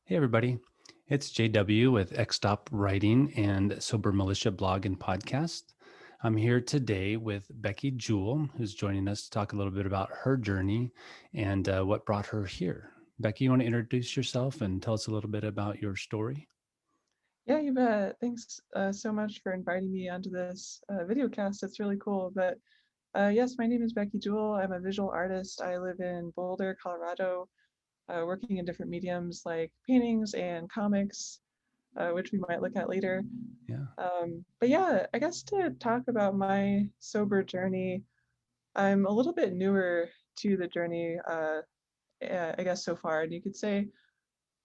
Hey, everybody. It's JW with XstopWriting and Sober Militia blog and podcast. I'm here today with Becky Jewell, who's joining us to talk a little bit about her journey and what brought her here. Becky, you want to introduce yourself and tell us a little bit about your story? Yeah, you bet. Thanks so much for inviting me onto this video cast. It's really cool. But yes, my name is Becky Jewell. I'm a visual artist. I live in Boulder, Colorado, working in different mediums like paintings and comics, which we might look at later. Yeah. But yeah, I guess to talk about my sober journey, I'm a little bit newer to the journey, I guess so far. And you could say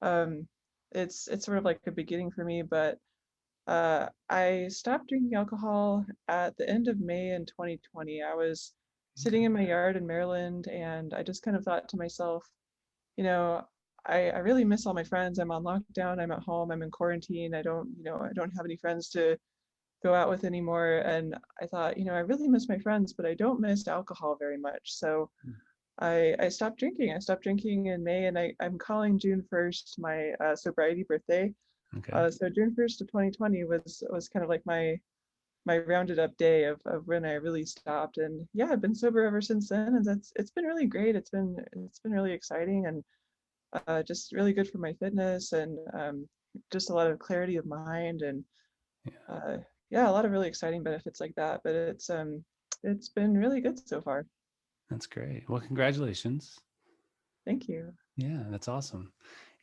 um, it's sort of like a beginning for me, but I stopped drinking alcohol at the end of May in 2020. I was Okay. sitting in my yard in Maryland, and I just kind of thought to myself, you know, I really miss all my friends. I'm on lockdown. I'm at home. I'm in quarantine. I don't have any friends to go out with anymore. And I thought, I really miss my friends, but I don't miss alcohol very much. So I stopped drinking. I stopped drinking in May, and I'm calling June 1st my sobriety birthday. Okay. So June 1st of 2020 was kind of like my rounded up day of when I really stopped. And yeah, I've been sober ever since then, and it's been really great. It's been really exciting and just really good for my fitness and just a lot of clarity of mind and Yeah. uh, yeah, a lot of really exciting benefits like that. But it's been really good so far. That's great. Well, congratulations. Thank you. Yeah, that's awesome.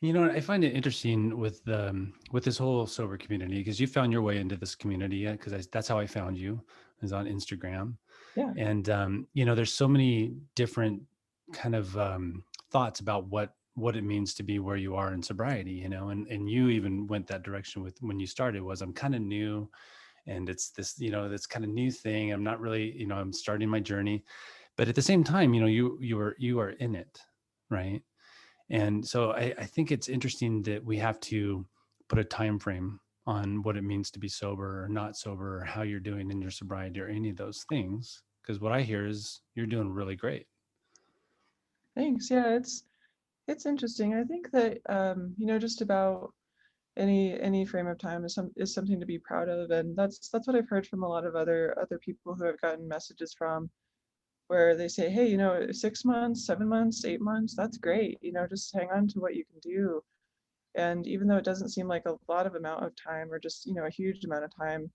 You know, I find it interesting with this whole sober community because you found your way into this community because that's how I found you is on Instagram. Yeah. And there's so many different kind of thoughts about what it means to be where you are in sobriety, and you even went that direction with when you started was I'm kind of new and it's this, this kind of new thing. I'm not really, I'm starting my journey, but at the same time, you are in it, right? And so I think it's interesting that we have to put a time frame on what it means to be sober or not sober or how you're doing in your sobriety or any of those things. Because what I hear is you're doing really great. Thanks. Yeah, it's interesting. I think that just about any frame of time is something to be proud of, and that's what I've heard from a lot of other people who I've gotten messages from where they say, hey, 6 months, 7 months, 8 months, that's great. Just hang on to what you can do. And even though it doesn't seem like a lot of amount of time or just a huge amount of time,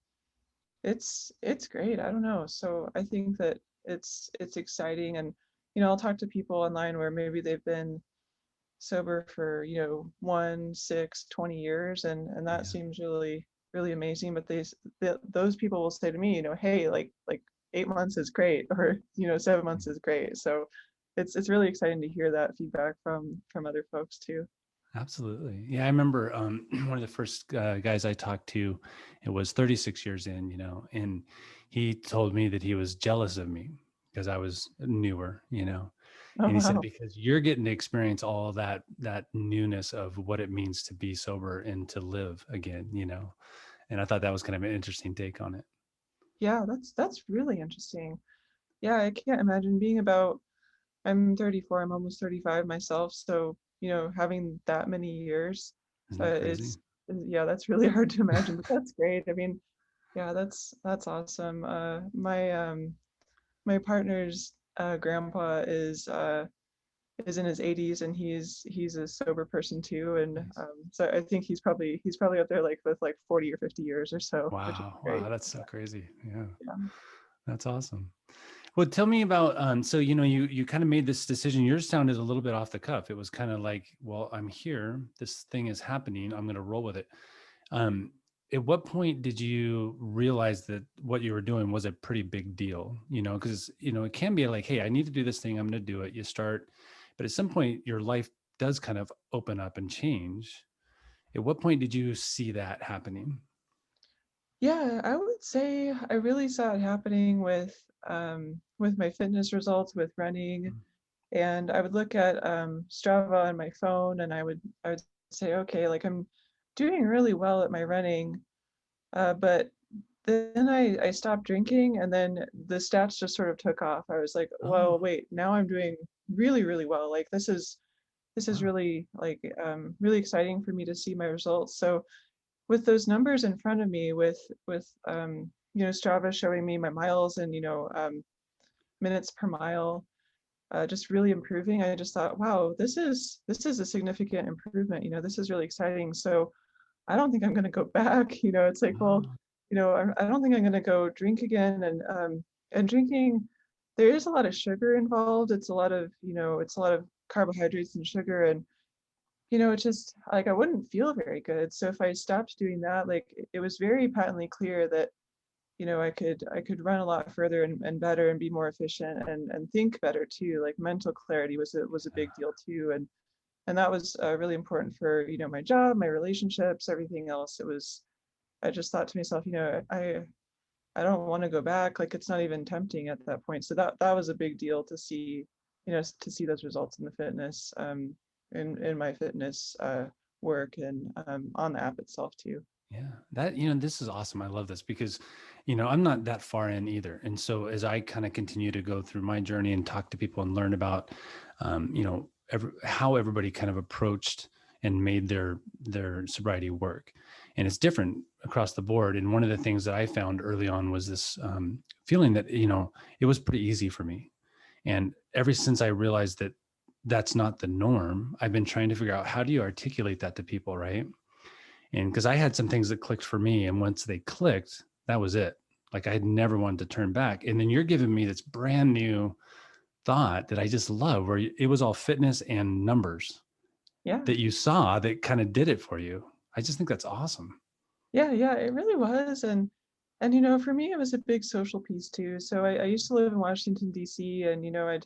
it's great. I don't know. So I think that it's exciting, and I'll talk to people online where maybe they've been sober for 1 6 20 years, and that Yeah. seems really amazing. But those people will say to me, hey, like 8 months is great, or 7 months is great. So it's really exciting to hear that feedback from other folks too. Absolutely. Yeah. I remember one of the first guys I talked to, it was 36 years in, and he told me that he was jealous of me because I was newer. Oh And he said, wow. because you're getting to experience all that newness of what it means to be sober and to live again. And I thought that was kind of an interesting take on it. Yeah, that's really interesting. Yeah, I can't imagine being about, I'm 34, I'm almost 35 myself, so having that many years Isn't that crazy? is yeah, that's really hard to imagine, but that's great. I mean, yeah, that's awesome. My partner's grandpa is in his 80s, and he's a sober person too, and Nice. so I think he's probably up there like with like 40 or 50 years or so, which is Wow. great. Wow. That's so crazy. Yeah. Yeah. That's awesome. Well, tell me about so you kind of made this decision. Yours sounded a little bit off the cuff. It was kind of like, well, I'm here. This thing is happening. I'm going to roll with it. Um, at what point did you realize that what you were doing was a pretty big deal? Because it can be like, hey, I need to do this thing. I'm going to do it. You start, but at some point, your life does kind of open up and change. At what point did you see that happening? Yeah, I would say I really saw it happening with my fitness results with running, and I would look at Strava on my phone, and I would say, okay, like I'm doing really well at my running, but then I stopped drinking, and then the stats just sort of took off. I was like, well, Oh, wait, now I'm doing really well. Like this is this is Wow. really like really exciting for me to see my results. So with those numbers in front of me, with Strava showing me my miles and minutes per mile, just really improving, I just thought, wow, this is a significant improvement. This is really exciting. So I don't think I'm going to go back. It's like, well, Wow. I don't think I'm going to go drink again. And drinking, there is a lot of sugar involved. It's a lot of carbohydrates and sugar, and it's just like I wouldn't feel very good. So if I stopped doing that, like it was very patently clear that I could run a lot further and better and be more efficient and think better too. Like mental clarity was a big deal too, and that was really important for my job, my relationships, everything else. I just thought to myself, I don't want to go back. Like it's not even tempting at that point. So that was a big deal to see, to see those results in the fitness, in my fitness work and on the app itself too. Yeah, this is awesome. I love this because, I'm not that far in either. And so as I kind of continue to go through my journey and talk to people and learn about, how everybody kind of approached and made their sobriety work. And it's different across the board. And one of the things that I found early on was this feeling that, it was pretty easy for me. And ever since I realized that that's not the norm, I've been trying to figure out, how do you articulate that to people, right? And because I had some things that clicked for me, and once they clicked, that was it. Like I had never wanted to turn back. And then you're giving me this brand new thought that I just love, where it was all fitness and numbers Yeah. that you saw that kind of did it for you. I just think that's awesome. Yeah, yeah, it really was. And for me, it was a big social piece too. So I used to live in Washington, D.C., and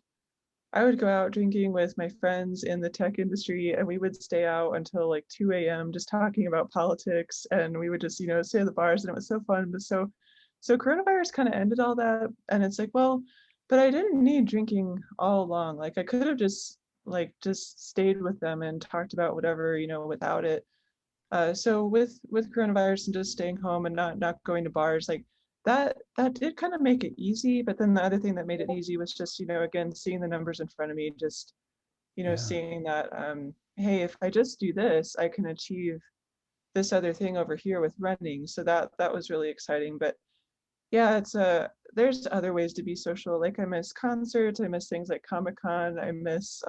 I would go out drinking with my friends in the tech industry, and we would stay out until like 2 a.m. just talking about politics, and we would just stay at the bars, and it was so fun. But so coronavirus kind of ended all that, and it's like, well, but I didn't need drinking all along. Like I could have just stayed with them and talked about whatever without it. So with coronavirus and just staying home and not going to bars, like that did kind of make it easy. But then the other thing that made it easy was just again seeing the numbers in front of me, just Yeah. seeing that hey, if I just do this, I can achieve this other thing over here with running. So that was really exciting. But yeah, there's other ways to be social. Like I miss concerts, I miss things like Comic-Con, I miss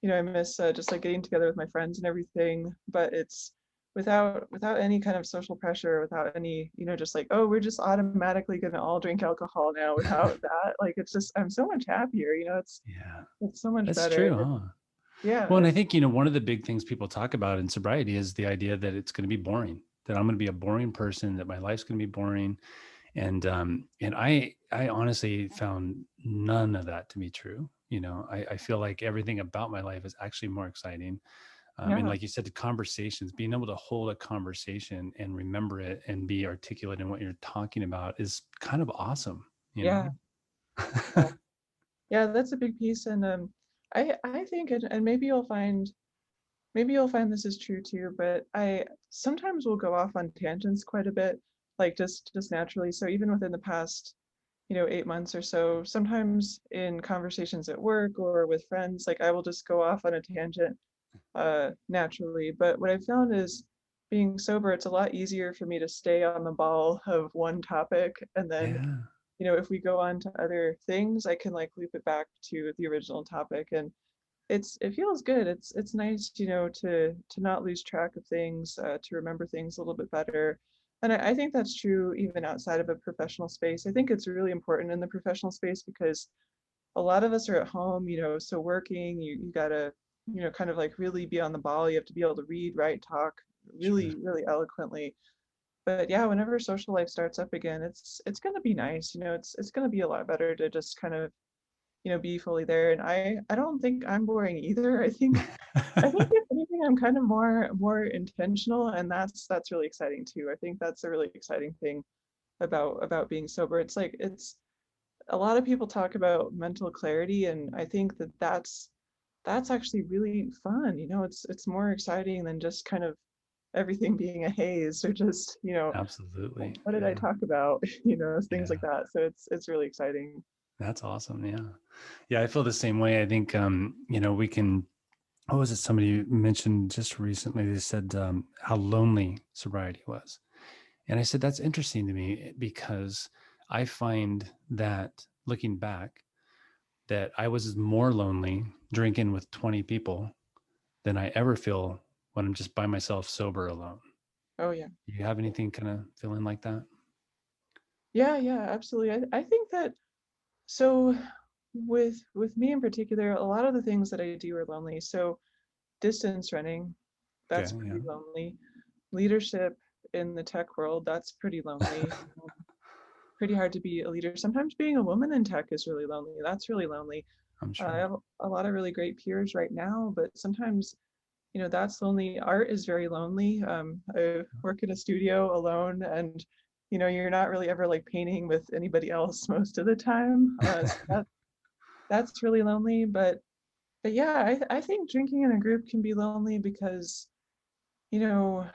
just like getting together with my friends and everything, but it's without any kind of social pressure, without any, just like, oh, we're just automatically gonna all drink alcohol now. Without that, like it's just I'm so much happier. Yeah. It's so much That's better. true, huh? Yeah, Well, and I think, one of the big things people talk about in sobriety is the idea that it's going to be boring, that I'm going to be a boring person, that my life's going to be boring. And I honestly found none of that to be true. I feel like everything about my life is actually more exciting. And yeah, like you said, the conversations, being able to hold a conversation and remember it and be articulate in what you're talking about is kind of awesome, you yeah, know? yeah. Yeah, that's a big piece. And I think, and maybe you'll find this is true too, but I sometimes will go off on tangents quite a bit, like just naturally. So even within the past 8 months or so, sometimes in conversations at work or with friends, like I will just go off on a tangent naturally. But what I've found is being sober, it's a lot easier for me to stay on the ball of one topic. And then, Yeah, if we go on to other things, I can like loop it back to the original topic. And it feels good. It's nice, to not lose track of things, to remember things a little bit better. And I think that's true even outside of a professional space. I think it's really important in the professional space because a lot of us are at home, so working, you gotta, kind of like really be on the ball. You have to be able to read, write, talk sure. really, really eloquently. But yeah, whenever social life starts up again, it's gonna be nice. It's gonna be a lot better to just kind of be fully there. And I don't think I'm boring either. I think if anything, I'm kind of more intentional, and that's really exciting too. I think that's a really exciting thing about being sober. It's like it's a lot of people talk about mental clarity, and I think that's actually really fun. It's more exciting than just kind of everything being a haze or just Absolutely. what did I Yeah. talk about? Things like Yeah. that. So it's really exciting. That's awesome. Yeah. Yeah. I feel the same way. I think, we can what was it? Somebody mentioned just recently, they said how lonely sobriety was. And I said, that's interesting to me because I find that looking back, that I was more lonely drinking with 20 people than I ever feel when I'm just by myself sober alone. Oh yeah. Do you have anything kind of feeling like that? Yeah, yeah, absolutely. I think that so with me in particular, a lot of the things that I do are lonely. So distance running, Okay. that's Yeah. pretty lonely. Leadership in the tech world, that's pretty lonely. Pretty hard to be a leader. Sometimes being a woman in tech is really lonely. That's really lonely. I'm I sure. have a lot of really great peers right now, but sometimes, that's lonely. Art is very lonely. I work in a studio alone, and you're not really ever like painting with anybody else most of the time. So that's really lonely. But yeah, I think drinking in a group can be lonely because you know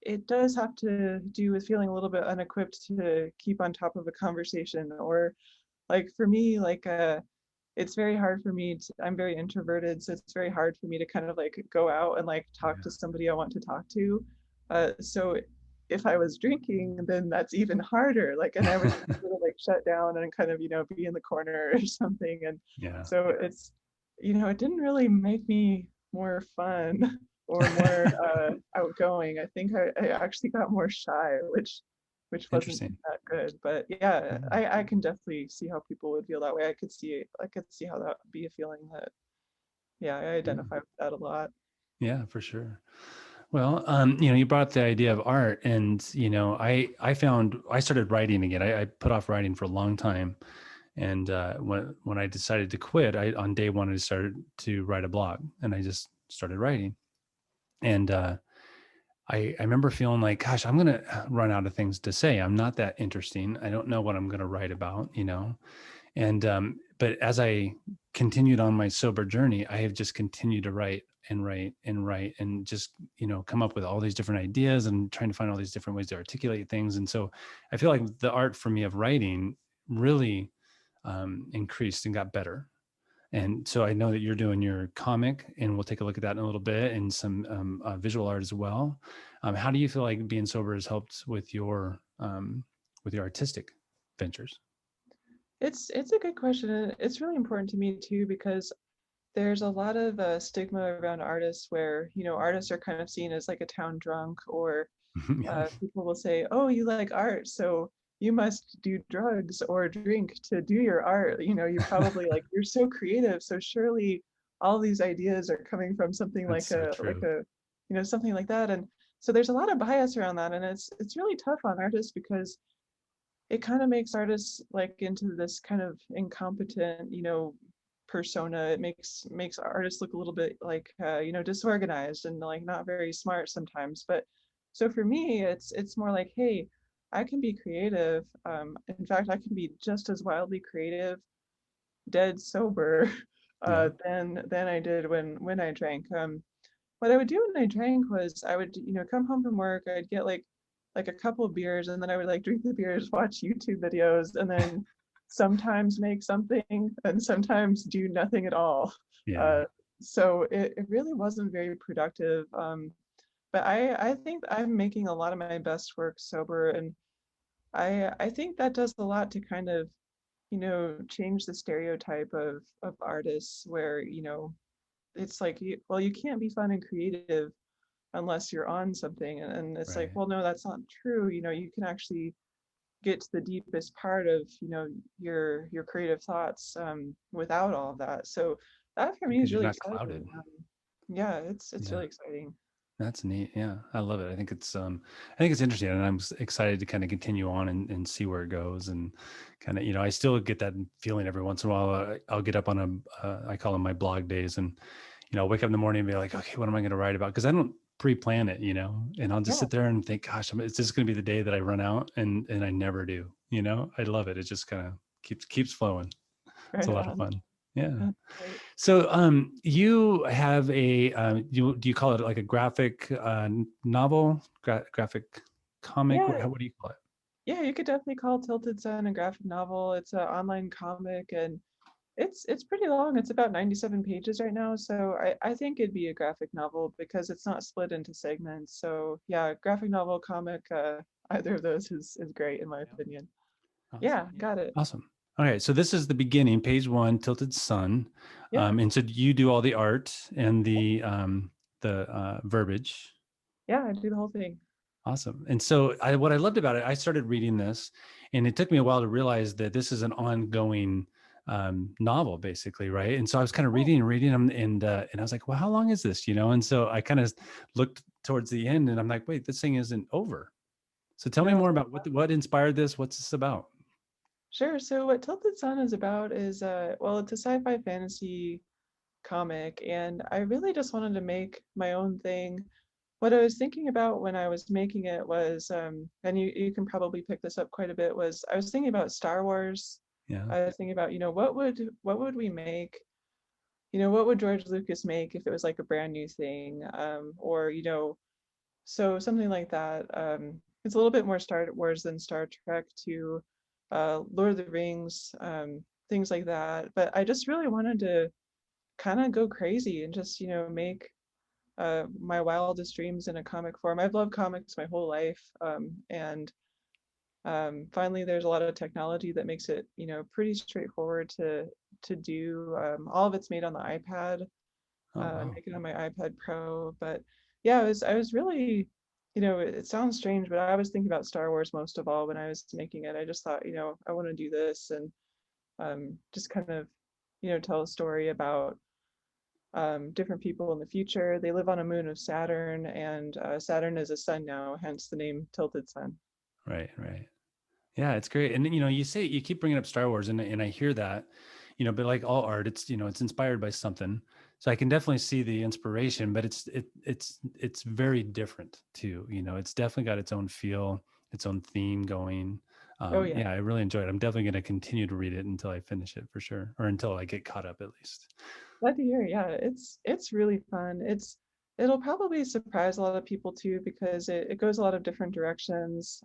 it does have to do with feeling a little bit unequipped to keep on top of a conversation, or like for me, like it's very hard for me to, I'm very introverted, so it's very hard for me to kind of like go out and like talk to Yeah. somebody I want to talk to. So if I was drinking, then that's even harder. Like, and I would sort of like shut down and kind of, be in the corner or something. And Yeah. so it didn't really make me more fun or more outgoing. I think I actually got more shy, which wasn't Interesting. that good. But yeah, Yeah. I can definitely see how people would feel that way. I could see how that would be a feeling that, yeah, I Yeah. identify with that a lot. Yeah, for sure. Well, you brought up the idea of art, and I found I started writing again. I put off writing for a long time, and when I decided to quit, I on day one I started to write a blog, and I just started writing, and I remember feeling like, gosh, I'm gonna run out of things to say. I'm not that interesting. I don't know what I'm gonna write about. And but as I continued on my sober journey, I have just continued to write and write and write and just come up with all these different ideas and trying to find all these different ways to articulate things. And so I feel like the art for me of writing really increased and got better. And so I know that you're doing your comic, and we'll take a look at that in a little bit, and some visual art as well. How do you feel like being sober has helped with your artistic ventures? It's a good question, and it's really important to me too because there's a lot of stigma around artists where artists are kind of seen as like a town drunk, or Yeah. people will say, "Oh, you like art, so you must do drugs or drink to do your art. You probably like you're so creative, so surely all these ideas are coming from something That's like so a true. something like that." And so there's a lot of bias around that, and it's really tough on artists because it kind of makes artists like into this kind of incompetent, persona. It makes artists look a little bit like disorganized and like not very smart sometimes. But so for me, it's more like, hey, I can be creative. In fact, I can be just as wildly creative dead sober Yeah. than I did when I drank. What I would do when I drank was I would, come home from work, I'd get like a couple of beers, and then I would like drink the beers, watch YouTube videos, and then sometimes make something and sometimes do nothing at all. Yeah. Uh, so it really wasn't very productive. But I think I'm making a lot of my best work sober, and I think that does a lot to kind of change the stereotype of artists where it's like well, you can't be fun and creative unless you're on something, and it's like, Right. well, no, that's not true. You can actually get to the deepest part of your creative thoughts without all of that. So that for me Because is you're really not exciting. clouded. Yeah, it's Yeah. really exciting. That's neat. Yeah. I love it. I think it's interesting, and I'm excited to kind of continue on and see where it goes. And kind of, I still get that feeling every once in a while. I'll get up on I call them my blog days, and, I'll wake up in the morning and be like, okay, what am I going to write about? Cause I don't pre-plan it, and I'll just Yeah, sit there and think, gosh, is this going to be the day that I run out? And I never do. I love it. It just kind of keeps flowing. It's a right lot of on. fun. Yeah. That's great. So, you have do you call it like a graphic novel, graphic comic? Yeah, What do you call it? yeah, you could definitely call Tilted Sun a graphic novel. It's an online comic, and It's pretty long. It's about 97 pages right now. So I think it'd be a graphic novel because it's not split into segments. So yeah, graphic novel, comic, either of those is great in my Yeah. opinion. Awesome. Yeah, got it. Awesome. Okay, so this is the beginning, page one, Tilted Sun, Yeah, and so you do all the art and the verbiage. yeah, I do the whole thing. Awesome. And so what I loved about it, I started reading this, and it took me a while to realize that this is an ongoing novel, basically, right? And so I was kind of Oh, reading and reading them, and I was like, well, how long is this? And so I kind of looked towards the end, and I'm like, wait, this thing isn't over. So tell me no, more about what inspired this. What's this about? sure. So what Tilted Sun is about is well, it's a sci-fi fantasy comic, and I really just wanted to make my own thing. What I was thinking about when I was making it was, and you can probably pick this up quite a bit, was I was thinking about Star Wars. Yeah. I was thinking about, what would we make? What would George Lucas make if it was like a brand new thing? Or, so something like that. It's a little bit more Star Wars than Star Trek to Lord of the Rings, things like that. But I just really wanted to kind of go crazy and just, make my wildest dreams in a comic form. I've loved comics my whole life, and finally, there's a lot of technology that makes it, pretty straightforward to do. All of it's made on the iPad. Oh, I wow. make it on my iPad Pro, but yeah, I was really, it sounds strange, but I was thinking about Star Wars most of all when I was making it. I just thought, I want to do this and just kind of, tell a story about different people in the future. They live on a moon of Saturn, and Saturn is a sun now, hence the name Tilted Sun. Right, right. Yeah, it's great. And you say you keep bringing up Star Wars, and I hear that, but like all art, it's inspired by something. So I can definitely see the inspiration, but it's very different too. It's definitely got its own feel, its own theme going. Oh yeah. Yeah, I really enjoyed it. I'm definitely going to continue to read it until I finish it for sure, or until I get caught up at least. Glad to hear. Yeah, it's really fun. It'll probably surprise a lot of people too because it goes a lot of different directions.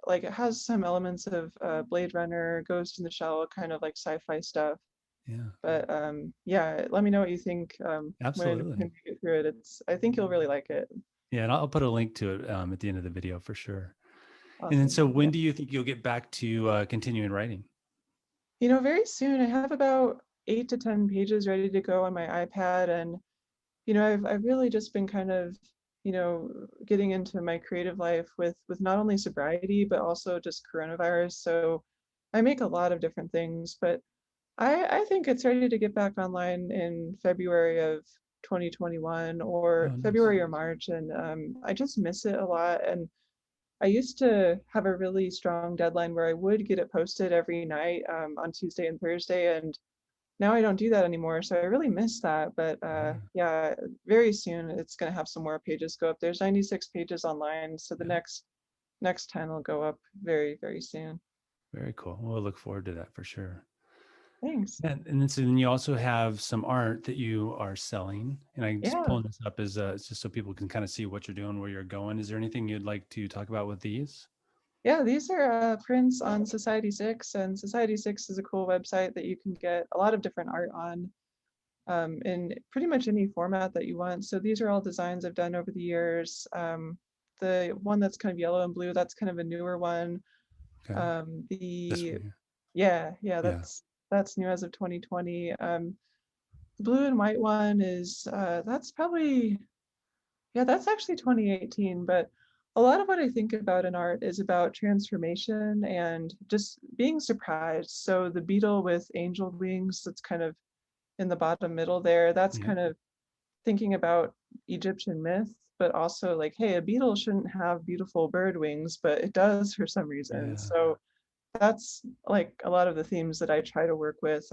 Like it has some elements of Blade Runner, Ghost in the Shell, kind of like sci-fi stuff. Yeah, But yeah, let me know what you think when absolutely. you get through it. I think you'll really like it. Yeah, and I'll put a link to it at the end of the video for sure. And then, Awesome. so Yeah. when do you think you'll get back to continuing writing? Very soon I have about 8 to 10 pages ready to go on my iPad, and I've really just been kind of, getting into my creative life with not only sobriety but also just coronavirus. So I make a lot of different things, but I think it's ready to get back online in February of 2021 or Oh, nice. February or March, and I just miss it a lot. And I used to have a really strong deadline where I would get it posted every night on Tuesday and Thursday, and now I don't do that anymore, so I really miss that. But Yeah, yeah, very soon it's gonna have some more pages go up. There's 96 pages online, so the yeah. next 10 will go up very, very soon. Very cool. We'll look forward to that for sure. Thanks. And then you also have some art that you are selling. And I'm just Yeah. pulling this up as it's just so people can kind of see what you're doing, where you're going. Is there anything you'd like to talk about with these? Yeah, these are prints on Society 6, and Society 6 is a cool website that you can get a lot of different art on in pretty much any format that you want. So these are all designs I've done over the years. The one that's kind of yellow and blue, that's kind of a newer one. Okay. This The one here. Yeah, Yeah. that's new as of 2020. The blue and white one is that's probably yeah, that's actually 2018. But a lot of what I think about in art is about transformation and just being surprised. So the beetle with angel wings, that's kind of in the bottom middle there. That's Yeah. kind of thinking about Egyptian myth, but also like, hey, a beetle shouldn't have beautiful bird wings, but it does for some reason. Yeah. So that's like a lot of the themes that I try to work with,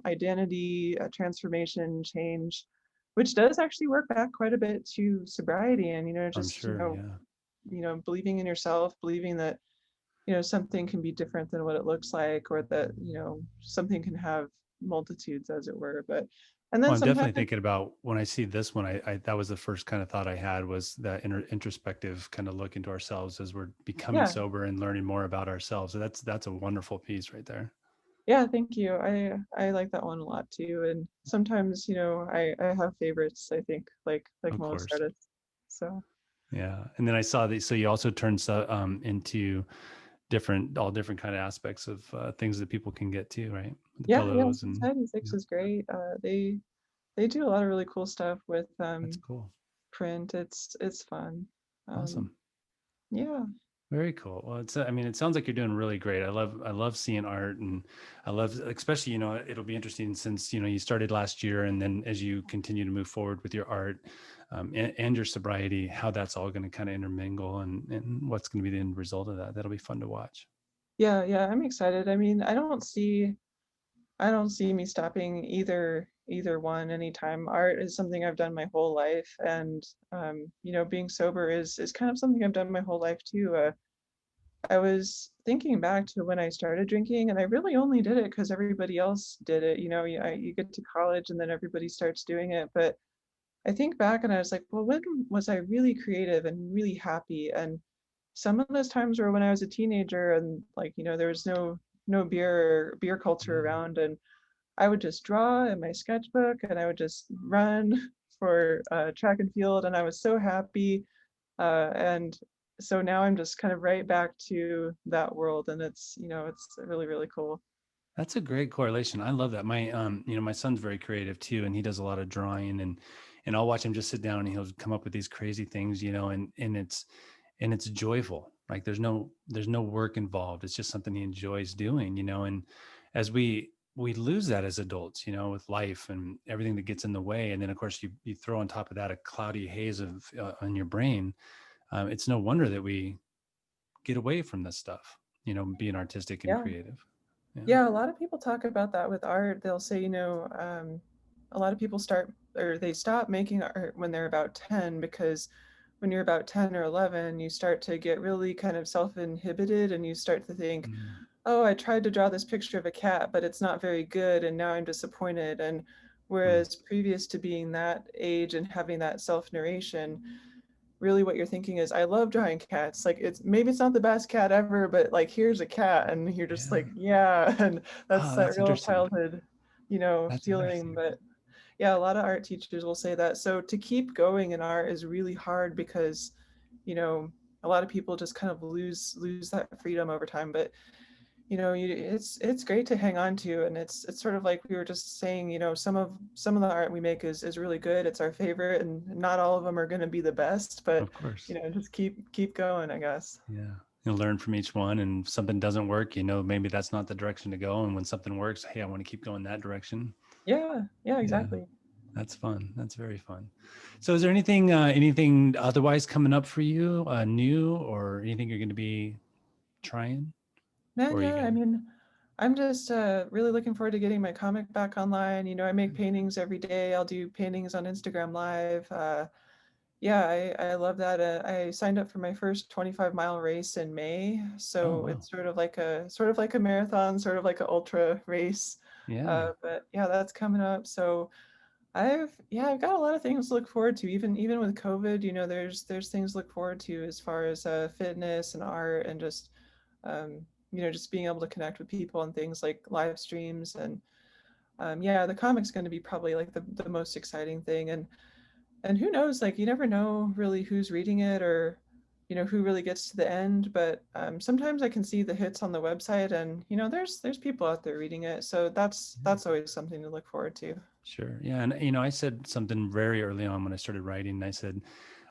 identity, transformation, change, which does actually work back quite a bit to sobriety and, I'm just, sure. Yeah. believing in yourself, believing that, something can be different than what it looks like, or that, something can have multitudes, as it were. But, and then Well, I'm sometimes, definitely thinking about when I see this one, I that was the first kind of thought I had was that introspective kind of look into ourselves as we're becoming yeah, sober and learning more about ourselves. So that's a wonderful piece right there. Yeah, thank you. I like that one a lot too. And sometimes, I have favorites, I think, like Of most course. artists. So Yeah. And then I saw that. So you also turned into all different kind of aspects of things that people can get to, right? The yeah, yeah, pillows and Society Six yeah, is great. They do a lot of really cool stuff with that's cool. print. It's fun. Um, Awesome. yeah. Very cool. Well, I mean, it sounds like you're doing really great. I love seeing art, and I love, especially, it'll be interesting since, you started last year, and then as you continue to move forward with your art, and your sobriety, how that's all going to kind of intermingle, and what's going to be the end result of that. That'll be fun to watch. Yeah, yeah, I'm excited. I mean, I don't see me stopping either one anytime. Art is something I've done my whole life, and being sober is kind of something I've done my whole life too. I was thinking back to when I started drinking, and I really only did it because everybody else did it. You get to college, and then everybody starts doing it. But I think back, and I was like, well, when was I really creative and really happy? And some of those times were when I was a teenager, and like there was no beer culture Yeah, around, and I would just draw in my sketchbook, and I would just run for track and field, and I was so happy. And so now I'm just kind of right back to that world, and it's really, really cool. that's a great correlation. I love that. My son's very creative too, and he does a lot of drawing, and I'll watch him just sit down and he'll come up with these crazy things, and it's joyful. Like there's no work involved. It's just something he enjoys doing, and as we lose that as adults, with life and everything that gets in the way, and then of course you throw on top of that a cloudy haze of on your brain. It's no wonder that we get away from this stuff, being artistic and Yeah. creative. Yeah. Yeah, a lot of people talk about that with art. They'll say, a lot of people start or they stop making art when they're about 10 because when you're about 10 or 11, you start to get really kind of self-inhibited and you start to think, Mm, oh, I tried to draw this picture of a cat, but it's not very good, and now I'm disappointed. And mm, whereas previous to being that age and having that self-narration, really what you're thinking is, I love drawing cats. Like it's not the best cat ever, but like here's a cat, and you're just yeah. like, yeah, and that's Oh, that that's real interesting. childhood, That's feeling. interesting. But yeah, a lot of art teachers will say that. So to keep going in art is really hard because, you know, a lot of people just kind of lose that freedom over time. But it's great to hang on to, and it's sort of like we were just saying, some of the art we make is really good. It's our favorite, and not all of them are going to be the best, but Of course. just keep going, I guess. Yeah. You'll learn from each one, and if something doesn't work, maybe that's not the direction to go. And when something works, hey, I want to keep going that direction. Yeah, yeah, Yeah. exactly. That's fun. That's very fun. So is there anything otherwise coming up for you, new, or anything you're going to be trying, Man, or you yeah, I got? mean, I'm just really looking forward to getting my comic back online. I make paintings every day. I'll do paintings on Instagram Live. Yeah, I love that. I signed up for my first 25-mile race in May, Oh, so wow. it's sort of like a marathon, sort of like an ultra race. Yeah. But yeah, that's coming up. So I've got a lot of things to look forward to. Even with COVID, there's things to look forward to as far as fitness and art and just just being able to connect with people and things like live streams. And yeah, the comic's going to be probably like the most exciting thing. And who knows, like you never know really who's reading it or who really gets to the end. But sometimes I can see the hits on the website, and there's people out there reading it, so that's always something to look forward to. Sure. Yeah. And, I said something very early on when I started writing. And I said,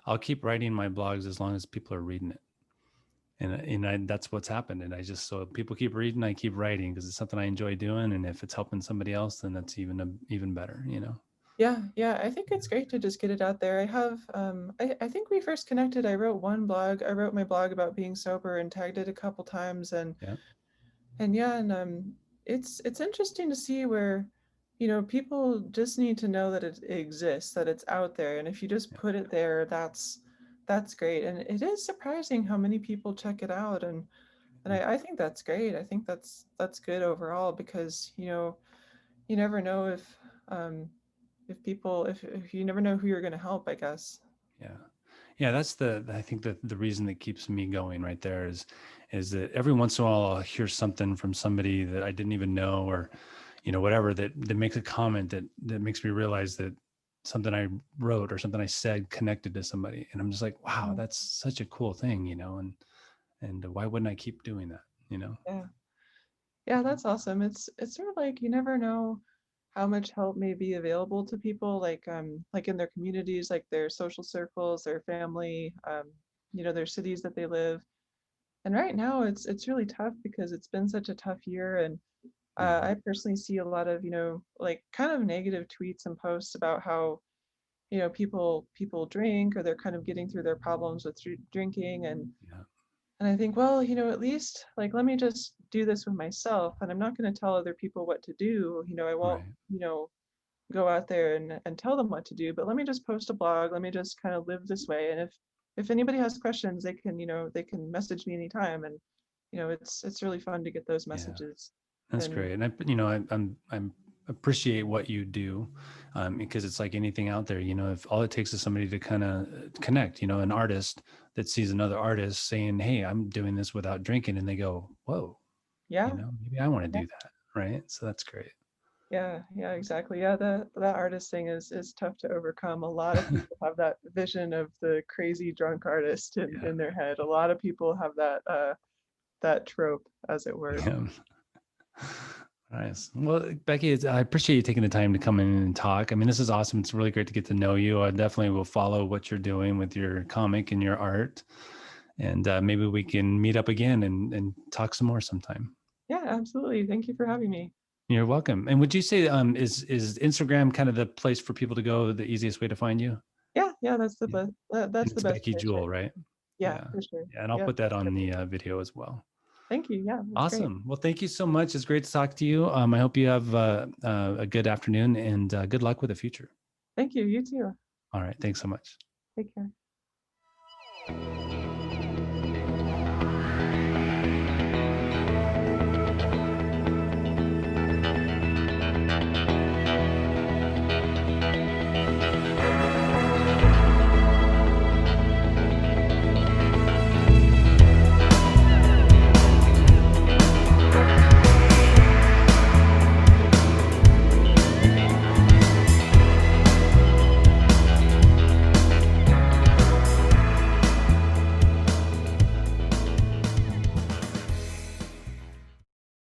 I'll keep writing my blogs as long as people are reading it. That's what's happened. And so people keep reading, I keep writing because it's something I enjoy doing. And if it's helping somebody else, then that's even better. Yeah, yeah, I think it's great to just get it out there. I think we first connected, I wrote my blog about being sober and tagged it a couple times. and Yeah. and yeah, and it's interesting to see where, people just need to know that it exists, that it's out there, and if you just Yeah. put it there, that's great. And it is surprising how many people check it out, and Yeah. I think that's great. I think that's good overall because, you never know if people if you never know who you're going to help, I guess. Yeah. Yeah, that's I think that the reason that keeps me going right there is that every once in a while I'll hear something from somebody that I didn't even know, or, whatever, that makes a comment that makes me realize that something I wrote or something I said connected to somebody. And I'm just like, wow, Yeah, that's such a cool thing, and why wouldn't I keep doing that? yeah, yeah. That's awesome. It's sort of like you never know how much help may be available to people, like in their communities, like their social circles, their family, their cities that they live. And right now, it's really tough because it's been such a tough year, and Yeah. I personally see a lot of like kind of negative tweets and posts about how people drink or they're kind of getting through their problems with drinking, Yeah. and I think, well, at least like let me just do this with myself, and I'm not going to tell other people what to do. I won't Right. go out there and tell them what to do, but let me just post a blog. Let me just kind of live this way, and if anybody has questions, they can message me anytime, and it's really fun to get those Yeah. messages. That's And great. And I'm appreciate what you do, because it's like anything out there, if all it takes is somebody to kind of connect, an artist that sees another artist saying, hey, I'm doing this without drinking. And they go, whoa, yeah, maybe I want to yeah, do that. Right. So that's great. yeah, exactly. Yeah, that artist thing is tough to overcome. A lot of people have that vision of the crazy drunk artist Yeah. in their head. A lot of people have that trope, as it were. Yeah. Nice. Well, Becky, I appreciate you taking the time to come in and talk. I mean, this is awesome. It's really great to get to know you. I definitely will follow what you're doing with your comic and your art. And maybe we can meet up again and talk some more sometime. Yeah, absolutely. Thank you for having me. You're welcome. And would you say is Instagram kind of the place for people to go, the easiest way to find you? Yeah, yeah, Yeah. And that's the it's best Becky place right Jewell, now. right? Yeah, Yeah. for sure. Yeah. And I'll Yeah, put that on the perfect. video as well. Thank you. Yeah, that's great. Awesome. Well, thank you so much. It's great to talk to you. I hope you have a good afternoon, and good luck with the future. Thank you. You too. All right. Thanks so much. Take care.